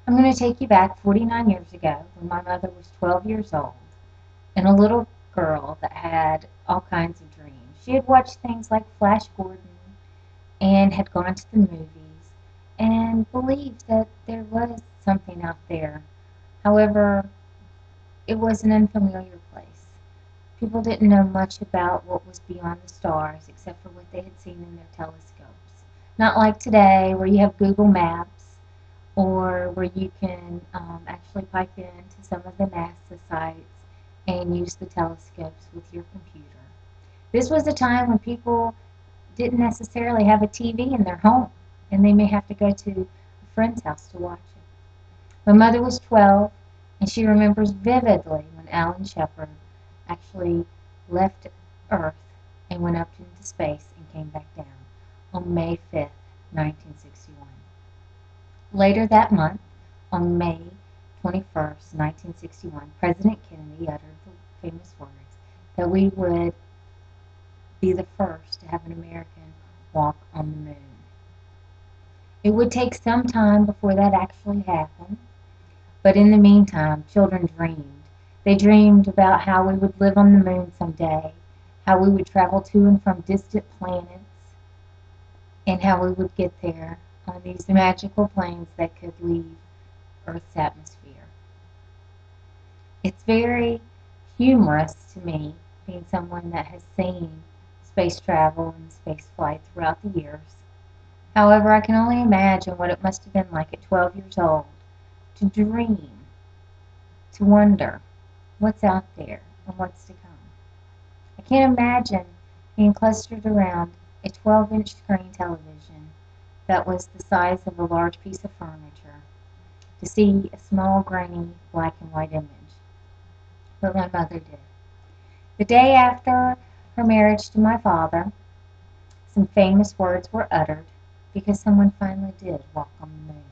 I'm going to take you back 49 years ago when my mother was 12 years old and a little girl that had all kinds of dreams. She had watched things like Flash Gordon and had gone to the movies and believed that there was something out there. However, it was an unfamiliar place. People didn't know much about what was beyond the stars except for what they had seen in their telescopes. Not like today where you have Google Maps or where you can actually pipe into some of the NASA sites and use the telescopes with your computer. This was a time when people didn't necessarily have a TV in their home, and they may have to go to a friend's house to watch it. My mother was 12, and she remembers vividly when Alan Shepard actually left Earth and went up into space and came back down on May 5th, 1961. Later that month, on May 21st, 1961, President Kennedy uttered the famous words that we would be the first to have an American walk on the moon. It would take some time before that actually happened, but in the meantime, children dreamed. They dreamed about how we would live on the moon someday, how we would travel to and from distant planets, and how we would get there on these magical planes that could leave Earth's atmosphere. It's very humorous to me, being someone that has seen space travel and space flight throughout the years. However, I can only imagine what it must have been like at 12 years old to dream, to wonder what's out there and what's to come. I can't imagine being clustered around a 12-inch screen television that was the size of a large piece of furniture to see a small, grainy, black and white image. But my mother did. The day after her marriage to my father, some famous words were uttered because someone finally did walk on the moon.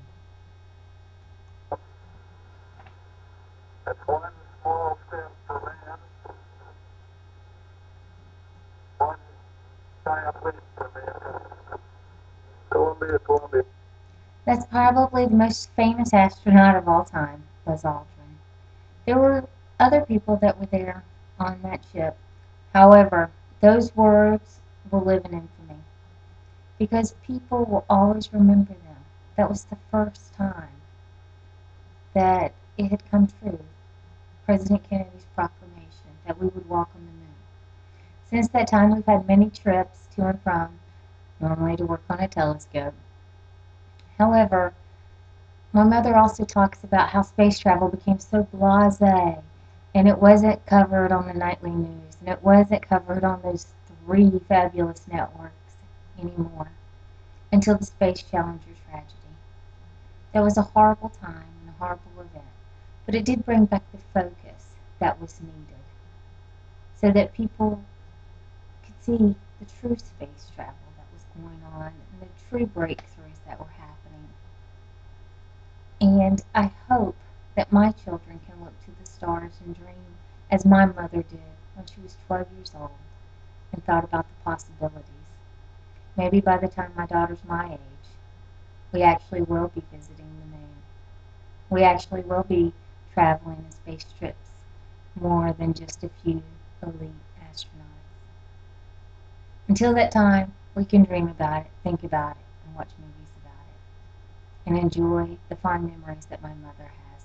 That's one small step for man, one giant leap for mankind. Columbia, Columbia. That's probably the most famous astronaut of all time, Buzz Aldrin. There were other people that were there on that ship. However, those words will live in infamy because people will always remember them. That was the first time that it had come true, President Kennedy's proclamation that we would walk on the moon. Since that time, we've had many trips to and from, normally to work on a telescope. However, my mother also talks about how space travel became so blasé, and it wasn't covered on the nightly news, and it wasn't covered on those three fabulous networks anymore until the Space Challenger tragedy. That was a horrible time and a horrible event, but it did bring back the focus that was needed so that people could see the true space travel that was going on and the true breakthroughs that were happening. And I hope that my children can look to the stars and dream as my mother did when she was 12 years old and thought about the possibilities. Maybe by the time my daughter's my age, we actually will be visiting the moon. We actually will be traveling in space trips more than just a few elite astronauts. Until that time, we can dream about it, think about it, and watch movies about it, and enjoy the fond memories that my mother has